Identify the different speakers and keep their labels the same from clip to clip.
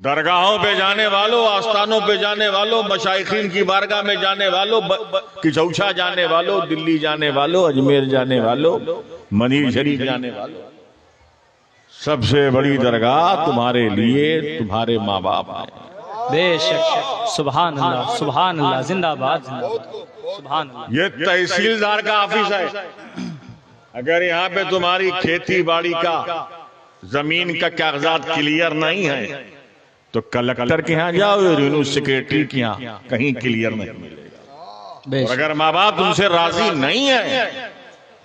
Speaker 1: درگاہوں پہ جانے والوں، آستانوں پہ جانے والوں، مشائخین کی بارگاہ میں جانے والوں، کچوچا جانے والوں، دلی جانے والوں، اجمیر جانے والوں، منیر شریف جانے والوں، سب سے بڑی درگاہ تمہارے لیے تمہارے ماں باپ ہیں۔
Speaker 2: بے شک، سبحان اللہ، سبحان اللہ، زندہ باد، زندہ باد، سبحان اللہ۔
Speaker 1: یہ تحصیلدار کا آفس ہے۔ اگر یہاں پہ تمہاری کھیتی باڑی کا، زمین کا کاغذات کلیئر نہیں ہے تو کلکٹر کے ہاں جاؤ، ریونیو سیکریٹری کے ہاں، کہیں کلیئر نہیں ملے گا۔ اور اگر ماں باپ تم سے راضی نہیں ہے،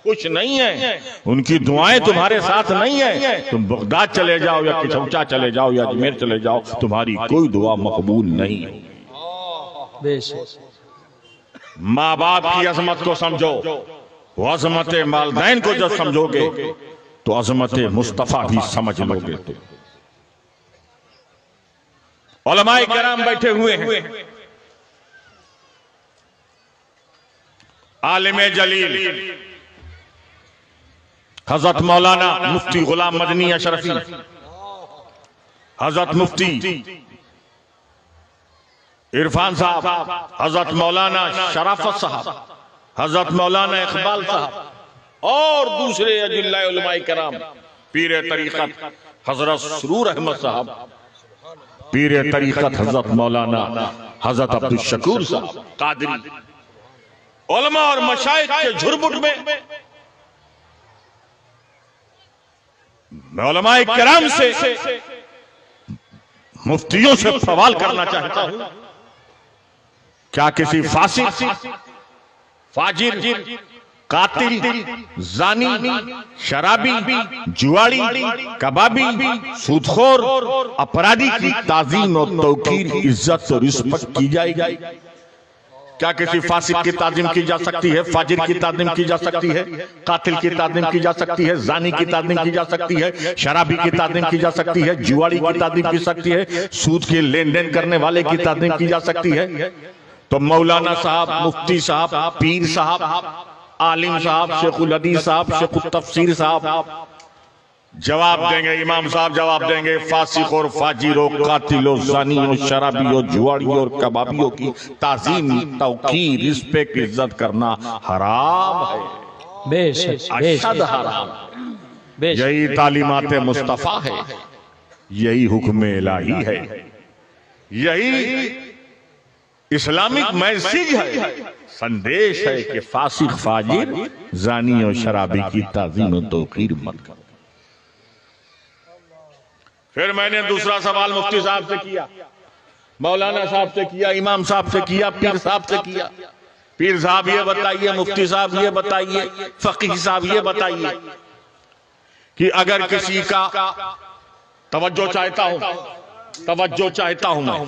Speaker 1: کچھ نہیں ہے، ان کی دعائیں تمہارے ساتھ نہیں ہے، تم بغداد چلے جاؤ یا کچوچا چلے جاؤ یا اجمیر چلے جاؤ، تمہاری کوئی دعا مقبول نہیں ہوگی۔
Speaker 2: بے شک،
Speaker 1: ماں باپ کی عظمت کو سمجھو، وہ عظمت والدین کو جب سمجھو گے تو عظمت مصطفیٰ بھی سمجھ لو گے۔ تو علماء کرام بیٹھے ہوئے ہیں، عالم جلیل حضرت مولانا مفتی غلام مدنی اشرفی، حضرت مفتی عرفان صاحب، حضرت مولانا شرافت صاحب، حضرت مولانا اقبال صاحب اور دوسرے اجلاء علماء کرام، پیر طریقت حضرت سرور احمد صاحب، پیر طریقت حضرت مولانا حضرت عبدالشکور صاحب قادری، علماء اور مشائخ کے جھرمٹ میں میں علماء کرام سے، مفتیوں سے سوال کرنا چاہتا ہوں، کیا کسی فاسق، فاجر، قاتل، زانی، شرابی، جواری، کبابی، سودخور، اپرادھی کی تعظیم و توقیر، عزت اور رسپیکٹ کی جائے گی؟ کیا کسی فاسق کی تعظیم کی جا سکتی ہے، فاجر کی تعظیم کی جا سکتی ہے، قاتل کی تعظیم کی جا سکتی ہے، زانی کی تعظیم کی جا سکتی ہے، شرابی کی تعظیم کی جا سکتی ہے، جواری کی تعظیم کی سکتی ہے، سود کے لین دین کرنے والے کی تعظیم کی جا سکتی ہے؟ تو مولانا صاحب، مفتی صاحب، پیر صاحب، عالم صاحب، شیخ الحدیث صاحب، شیخ التفسیر صاحب جواب دیں گے، امام صاحب جواب دیں گے، فاسق اور فاجر و قاتل و زانی و شرابی و جواری اور کبابیوں کی تعظیم، توقیر، رسپیکٹ، عزت کرنا حرام ہے،
Speaker 2: بے شک، بے
Speaker 1: اشد
Speaker 2: شک،
Speaker 1: حرام۔
Speaker 2: بے شک،
Speaker 1: یہی تعلیمات مصطفیٰ ہے، یہی حکم الہی ہے، یہی اسلامک میسیج ہے، سندیش ہے کہ فاسق، فاجر، زانی اور شرابی کی تعظیم و توقیر مت کرو۔ پھر میں نے دوسرا سوال مفتی صاحب سے کیا، مولانا صاحب سے کیا، امام صاحب سے کیا، پیر صاحب سے کیا۔ پیر صاحب یہ بتائیے، مفتی صاحب یہ بتائیے، فقیہ صاحب یہ بتائیے کہ اگر کسی کا توجہ چاہتا ہوں میں،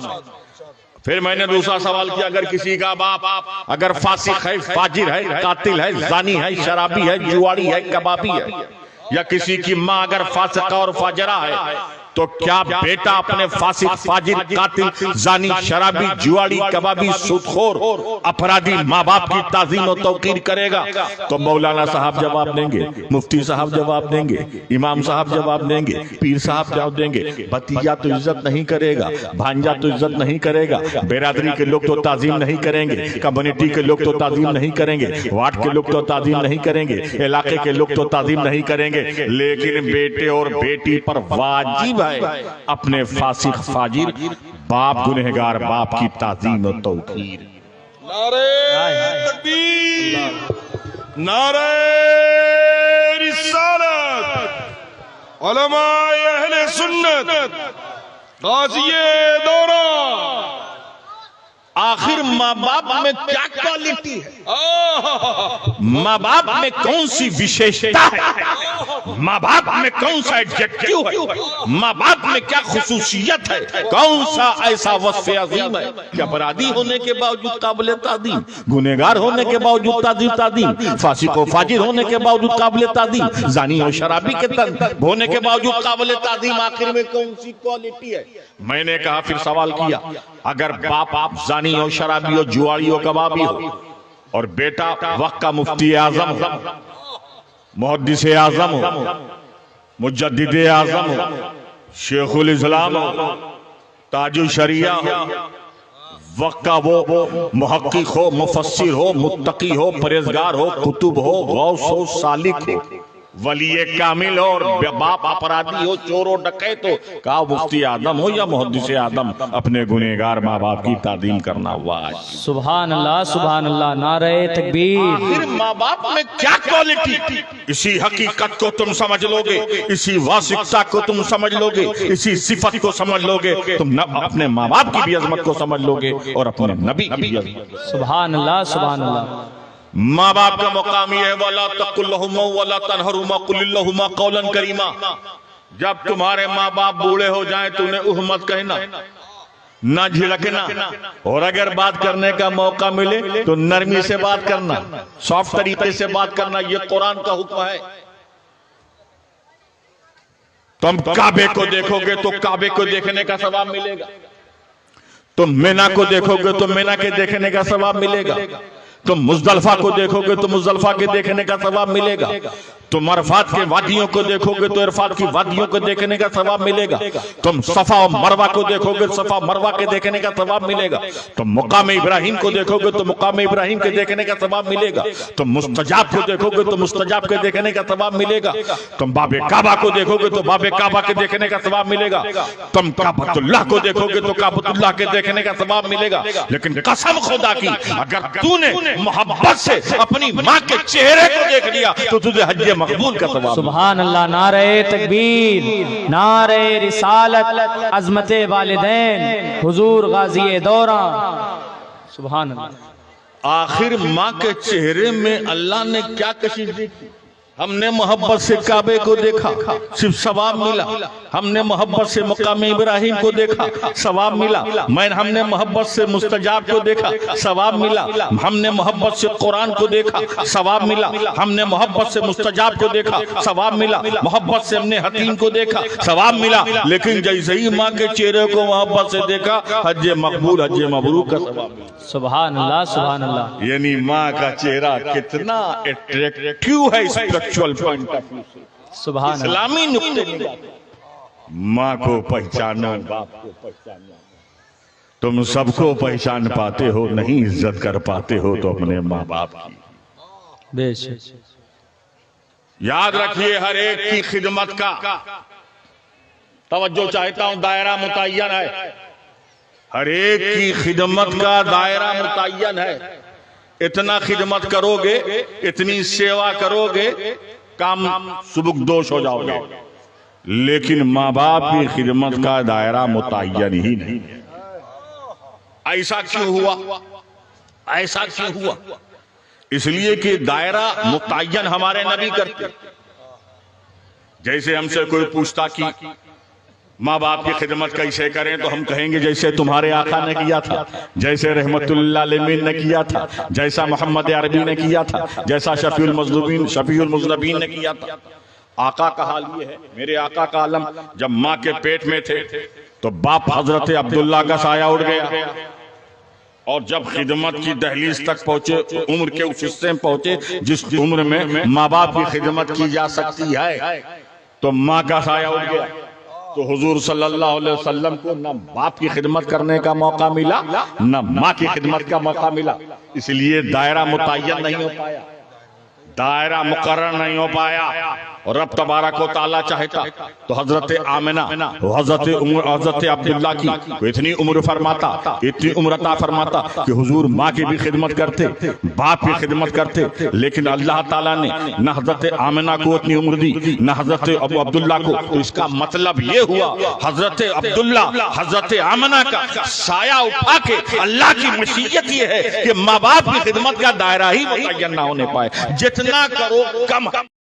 Speaker 1: پھر میں نے دوسرا سوال کیا، اگر کسی کا باپ اگر فاسق ہے، فاجر ہے، قاتل ہے، زانی ہے، شرابی ہے، جواری ہے، کبابی ہے، یا کسی کی ماں اگر فاسقہ اور فاجرہ ہے، تو کیا بیٹا اپنے فاسق، فاجر، قاتل، زانی، شرابی، جواری، کبابی، سودخور، اپرادھی ماں باپ کی تعظیم و توقیر کرے گا؟ تو مولانا صاحب جواب دیں گے، مفتی صاحب جواب دیں گے، امام صاحب جواب دیں گے، پیر صاحب جواب دیں گے، بھتیجا تو عزت نہیں کرے گا، بھانجا تو عزت نہیں کرے گا، برادری کے لوگ تو تعظیم نہیں کریں گے، کمیونٹی کے لوگ تو تعظیم نہیں کریں گے، وارڈ کے لوگ تو تعظیم نہیں کریں گے، علاقے کے لوگ تو تعظیم نہیں کریں گے، لیکن بیٹے اور بیٹی پر واجب اپنے فاسق، فاجر، باپ، گنہگار باپ کی تعظیم و توقیر۔
Speaker 3: نعرہ تکبیر، نعرہ رسالت، علماء اہل سنت، غازی دورہ۔
Speaker 1: آخر ماں باپ میں کیا کوالٹی ہے؟ ماں باپ میں کون سی وشیشتا ہے؟ ماں باپ میں کون سا ایڈجیکٹیو ہے؟ ماں باپ میں کیا خصوصیت ہے؟ کون سا ایسا وصف عظیم ہے کہ اپرادھی ہونے کے باوجود قابل تعظیم، گنہگار ہونے کے باوجود تعظیم، فاسق و فاجر ہونے کے باوجود قابل تعظیم، زانی و شرابی کے ہونے کے باوجود قابل تعظیم؟ آخر میں کون سی کوالٹی ہے؟ میں نے کہا، پھر سوال کیا، اگر باپ زانی ہو، شرابی ہو، جواری ہو، کبابی ہو، اور بیٹا وقت کا مفتی اعظم ہو، محدث اعظم ہو، مجدد اعظم ہو، شیخ الاسلام ہو، تاج الشریعہ ہو، وقت کا وہ محقق ہو، مفسر ہو، متقی ہو، پرہیزگار ہو، کتب ہو، غوث ہو، سالک ہو، ولی کامل ہو اور باپ اپرادھی ہو، چور و ڈکیت ہو، کہا مفتی آدم ہو یا محدث آدم، اپنے گنہگار ماں باپ کی تعظیم کرنا واجب۔
Speaker 2: سبحان اللہ سبحان اللہ، نعرہ تکبیر۔
Speaker 1: آخر ماں باپ میں کیا کوالٹی، اسی حقیقت کو تم سمجھ لو گے، اسی واسطہ کو تم سمجھ لو گے، اسی صفت کو سمجھ لو گے، تم اپنے ماں باپ کی بھی عظمت کو سمجھ لو گے اور اپنے نبی کی بھی عظمت۔
Speaker 2: سبحان اللہ سبحان اللہ۔
Speaker 1: ماں باپ کا مقام یہ ہے وَلَا تَقُلْ لَهُمَا وَلَا تَنْهَرْهُمَا قُلِ اللَّهُمَا قَوْلًا كَرِيمًا۔ جب تمہارے ماں باپ بوڑھے ہو جائیں تو انہیں اوہ مت کہنا، نہ جھڑکنا، اور اگر بات کرنے کا موقع ملے تو نرمی سے بات کرنا، سافٹ طریقے سے بات کرنا، یہ قرآن کا حکم ہے۔ تم کعبے کو دیکھو گے تو کعبے کو دیکھنے کا ثواب ملے گا، تم مینا کو دیکھو گے تو مینا کے دیکھنے کا ثواب ملے گا، تم مزدلفہ کو دیکھو گے تو مزدلفہ کے دیکھنے کا ثواب ملے گا، تم عرفات کے وادیوں کو دیکھو گے تو عرفات کی وادیوں کو دیکھنے کا ثواب ملے گا، تم صفا و مروہ کو دیکھو گے صفا مروہ کے دیکھنے کا ثواب ملے گا، تم مقام ابراہیم کو دیکھو گے تو مقام ابراہیم کے دیکھنے کا ثواب ملے گا، تم مستجاب کو دیکھو گے تو مستجاب کے دیکھنے کا ثواب ملے گا، تم باب کعبہ کو دیکھو گے تو باب کعبہ کے دیکھنے کا ثواب ملے گا، تم کعبۃ اللہ کو دیکھو گے تو کعبۃ اللہ کے دیکھنے کا ثواب ملے گا۔ لیکن قسم خدا کی اگر تو نے محبت سے اپنی ماں کے چہرے کو دیکھ لیا تو تجھے حج مقبول کا ثواب۔
Speaker 2: سبحان اللہ، نعرہ تکبیر، نعرہ رسالت، عظمت والدین، حضور غازی دوران، سبحان اللہ۔
Speaker 1: آخر ماں کے چہرے میں اللہ نے کیا کشش دی؟ ہم نے محبت سے کعبے کو دیکھا، صرف ثواب ملا، ہم نے محبت سے مقام ابراہیم کو دیکھا، ثواب ملا، ہم نے محبت سے مستجاب کو دیکھا، ثواب ملا، ہم نے محبت سے قرآن کو دیکھا، ثواب ملا، ہم نے محبت سے مستجاب کو دیکھا، ثواب ملا، محبت سے ہم نے حتیم کو دیکھا، ثواب ملا، لیکن جیسے ہی ماں کے چہرے کو محبت سے دیکھا حج مقبول حج مبرور کا ثواب ملا۔
Speaker 2: سبحان اللہ سبحان اللہ۔
Speaker 1: یعنی ماں کا چہرہ کتنا اٹریکٹیو ہے اسپرچول پوائنٹ آف ویو سے،
Speaker 2: سبحان اللہ۔
Speaker 1: اسلامی نقطے نگاہ سے۔ ماں کو پہچانو، باپ کو پہچانو، تم سب کو پہچان پاتے ہو، نہیں عزت کر پاتے ہو تو اپنے ماں باپ کی۔
Speaker 2: بے شک۔
Speaker 1: یاد رکھیے ہر ایک کی خدمت کا توجہ چاہتا ہوں، دائرہ متعین ہے، ہر ایک کی خدمت کا دائرہ متعین ہے۔ اتنا خدمت کرو گے، اتنی سیوا کرو گے، کام سبکدوش ہو جاؤ گے، لیکن ماں باپ کی خدمت کا دائرہ متعین ہی نہیں۔ ایسا کیوں ہوا؟ ایسا کیوں ہوا؟ اس لیے کہ دائرہ متعین ہمارے نبی کرتے۔ جیسے ہم سے کوئی پوچھتا کہ ماں باپ کی خدمت کیسے کریں تو ہم کہیں گے جیسے تمہارے آقا نے کیا تھا، جیسے رحمت اللہ علیہ نے کیا تھا، جیسا محمد عربی نے کیا تھا، جیسا شفیع المذنبین نے کیا تھا۔ آقا کا حال یہ ہے، میرے آقا کا عالم جب ماں کے پیٹ میں تھے تو باپ حضرت عبداللہ کا سایہ اڑ گیا، اور جب خدمت کی دہلیز تک پہنچے، عمر کے اس حصے میں پہنچے جس عمر میں ماں باپ کی خدمت کی جا سکتی ہے، تو ماں کا سایہ اڑ گیا۔ تو حضور صلی اللہ علیہ وسلم کو نہ باپ کی خدمت کرنے کا موقع ملا، نہ ماں کی خدمت کا موقع ملا، اس لیے دائرہ متعین نہیں ہو پایا، دائرہ مقرر نہیں ہو پایا۔ اور رب تبارک و تعالیٰ چاہتا تو حضرت آمنہ حضرت عبداللہ کی اتنی عمر فرماتا، اتنی عمر عطا فرماتا کہ حضور ماں کی بھی خدمت کرتے، باپ کی خدمت کرتے، لیکن اللہ تعالیٰ نے نہ حضرت آمنہ کو اتنی عمر دی نہ حضرت ابو عبداللہ کو۔ تو اس کا مطلب یہ ہوا حضرت عبداللہ حضرت آمنہ کا سایہ اٹھا کے اللہ کی مشیت یہ ہے کہ ماں باپ کی خدمت کا دائرہ ہی متعین نہ ہونے پائے، جتنا کرو کم